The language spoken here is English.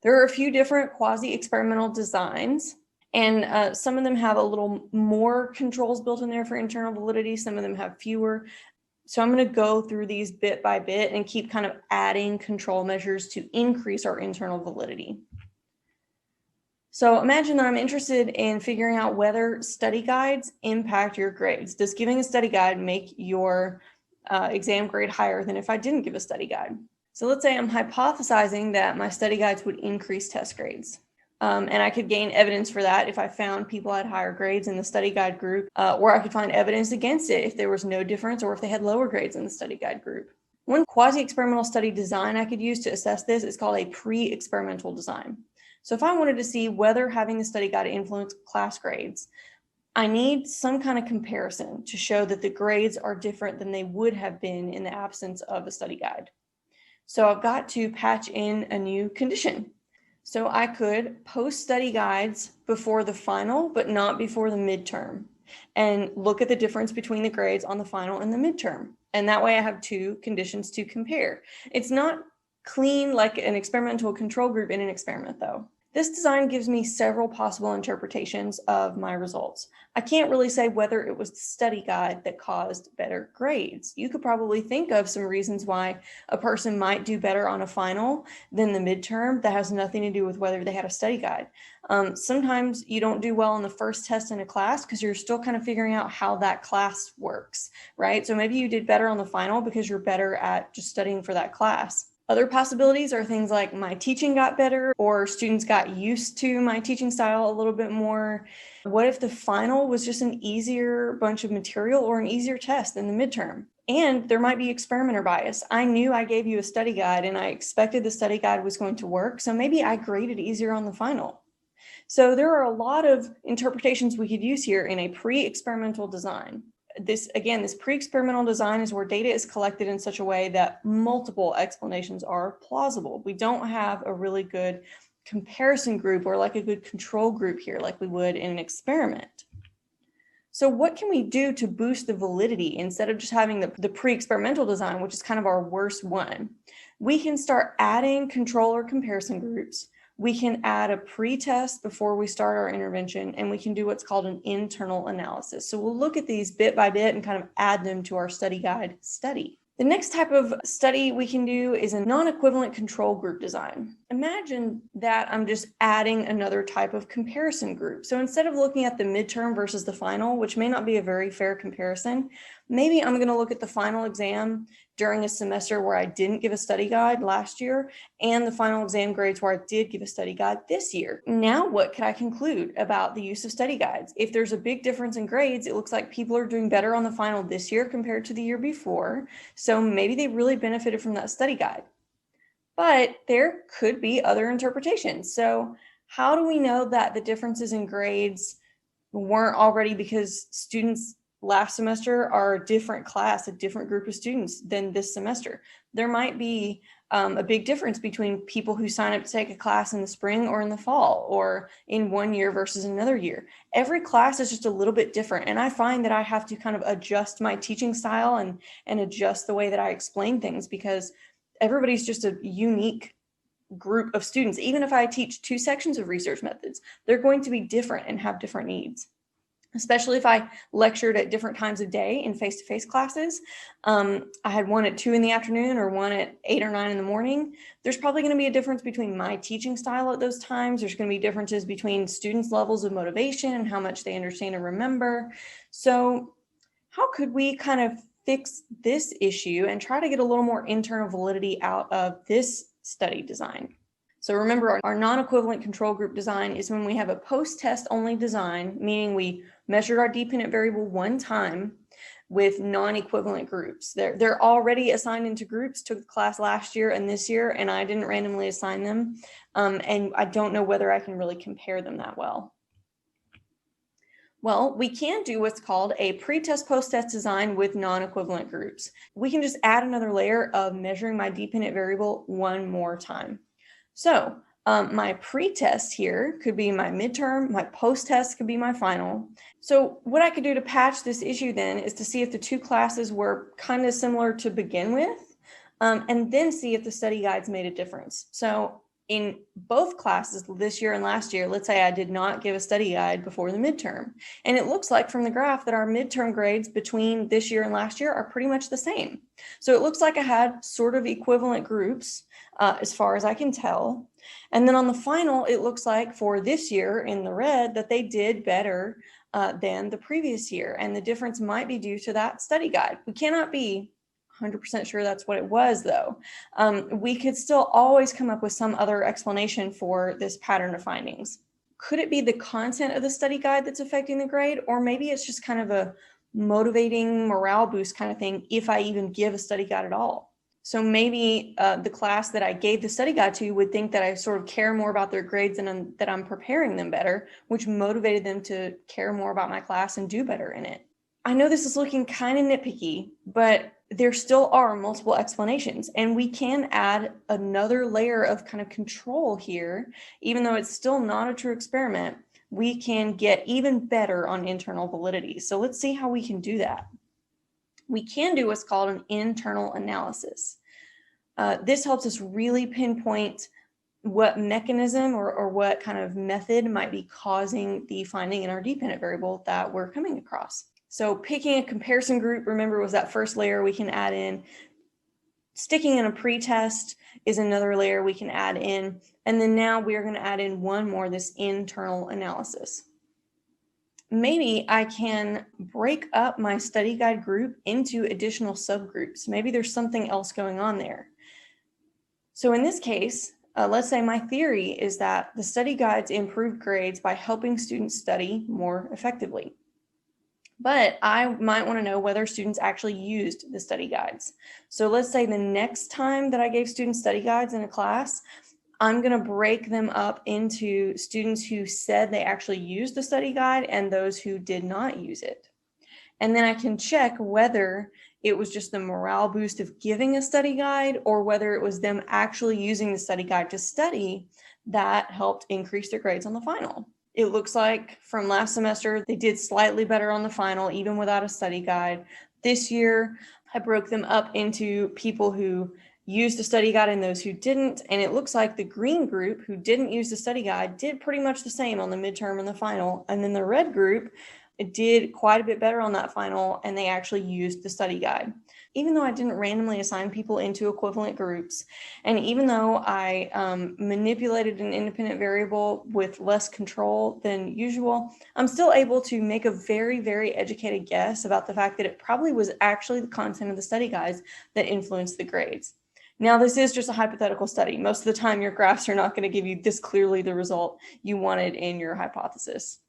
There are a few different quasi-experimental designs, and some of them have a little more controls built in there for internal validity. Some of them have fewer. So I'm going to go through these bit by bit and keep kind of adding control measures to increase our internal validity. So imagine that I'm interested in figuring out whether study guides impact your grades. Does giving a study guide make your exam grade higher than if I didn't give a study guide? So let's say I'm hypothesizing that my study guides would increase test grades. And I could gain evidence for that if I found people had higher grades in the study guide group, or I could find evidence against it if there was no difference or if they had lower grades in the study guide group. One quasi-experimental study design I could use to assess this is called a pre-experimental design. So if I wanted to see whether having the study guide influence class grades, I need some kind of comparison to show that the grades are different than they would have been in the absence of a study guide. So I've got to patch in a new condition. So I could post study guides before the final, but not before the midterm, and look at the difference between the grades on the final and the midterm. And that way I have two conditions to compare. It's not clean like an experimental control group in an experiment though. This design gives me several possible interpretations of my results. I can't really say whether it was the study guide that caused better grades. You could probably think of some reasons why a person might do better on a final than the midterm that has nothing to do with whether they had a study guide. Sometimes you don't do well on the first test in a class because you're still kind of figuring out how that class works, right? So maybe you did better on the final because you're better at just studying for that class. Other possibilities are things like my teaching got better, or students got used to my teaching style a little bit more. What if the final was just an easier bunch of material or an easier test than the midterm? And there might be experimenter bias. I knew I gave you a study guide and I expected the study guide was going to work, so maybe I graded easier on the final. So there are a lot of interpretations we could use here in a pre-experimental design. This pre-experimental design is where data is collected in such a way that multiple explanations are plausible. We don't have a really good comparison group or like a good control group here like we would in an experiment. So what can we do to boost the validity instead of just having the pre-experimental design, which is kind of our worst one? We can start adding control or comparison groups. We can add a pre-test before we start our intervention, and we can do what's called an internal analysis. So we'll look at these bit by bit and kind of add them to our study guide study. The next type of study we can do is a non-equivalent control group design. Imagine that I'm just adding another type of comparison group. So instead of looking at the midterm versus the final, which may not be a very fair comparison, maybe I'm going to look at the final exam during a semester where I didn't give a study guide last year and the final exam grades where I did give a study guide this year. Now, what can I conclude about the use of study guides? If there's a big difference in grades, it looks like people are doing better on the final this year compared to the year before. So maybe they really benefited from that study guide. But there could be other interpretations. So how do we know that the differences in grades weren't already because students last semester are a different class, a different group of students than this semester? There might be a big difference between people who sign up to take a class in the spring or in the fall, or in one year versus another year. Every class is just a little bit different. And I find that I have to kind of adjust my teaching style and adjust the way that I explain things, because everybody's just a unique group of students. Even if I teach two sections of research methods, they're going to be different and have different needs. Especially if I lectured at different times of day in face-to-face classes. I had one at 2 in the afternoon or one at 8 or 9 in the morning. There's probably going to be a difference between my teaching style at those times. There's going to be differences between students' levels of motivation and how much they understand and remember. So how could we kind of fix this issue and try to get a little more internal validity out of this study design? So remember, our non-equivalent control group design is when we have a post-test only design, meaning we measured our dependent variable one time with non-equivalent groups. They're already assigned into groups, took the class last year and this year, and I didn't randomly assign them. And I don't know whether I can really compare them that well. Well, we can do what's called a pre-test post-test design with non-equivalent groups. We can just add another layer of measuring my dependent variable one more time. So my pre-test here could be my midterm, my post-test could be my final. So what I could do to patch this issue then is to see if the two classes were kind of similar to begin with, and then see if the study guides made a difference. So in both classes this year and last year, let's say I did not give a study guide before the midterm. And it looks like from the graph that our midterm grades between this year and last year are pretty much the same. So it looks like I had sort of equivalent groups as far as I can tell. And then on the final, it looks like for this year in the red that they did better than the previous year. And the difference might be due to that study guide. We cannot be 100% sure that's what it was, though. We could still always come up with some other explanation for this pattern of findings. Could it be the content of the study guide that's affecting the grade? Or maybe it's just kind of a motivating morale boost kind of thing if I even give a study guide at all. So maybe the class that I gave the study guide to would think that I sort of care more about their grades and that I'm preparing them better, which motivated them to care more about my class and do better in it. I know this is looking kind of nitpicky, but there still are multiple explanations, and we can add another layer of kind of control here. Even though it's still not a true experiment, we can get even better on internal validity. So let's see how we can do that. We can do what's called an internal analysis. This helps us really pinpoint what mechanism or what kind of method might be causing the finding in our dependent variable that we're coming across. So picking a comparison group, remember, was that first layer we can add in. Sticking in a pretest is another layer we can add in. And then now we are going to add in one more, this internal analysis. Maybe I can break up my study guide group into additional subgroups. Maybe there's something else going on there. So in this case, let's say my theory is that the study guides improve grades by helping students study more effectively. But I might want to know whether students actually used the study guides. So let's say the next time that I gave students study guides in a class, I'm going to break them up into students who said they actually used the study guide and those who did not use it. And then I can check whether it was just the morale boost of giving a study guide or whether it was them actually using the study guide to study that helped increase their grades on the final. It looks like from last semester, they did slightly better on the final, even without a study guide. This year, I broke them up into people who used the study guide and those who didn't. And it looks like the green group who didn't use the study guide did pretty much the same on the midterm and the final. And then the red group, it did quite a bit better on that final, and they actually used the study guide. Even though I didn't randomly assign people into equivalent groups, and even though I manipulated an independent variable with less control than usual, I'm still able to make a very, very educated guess about the fact that it probably was actually the content of the study guides that influenced the grades. Now, this is just a hypothetical study. Most of the time, your graphs are not going to give you this clearly the result you wanted in your hypothesis.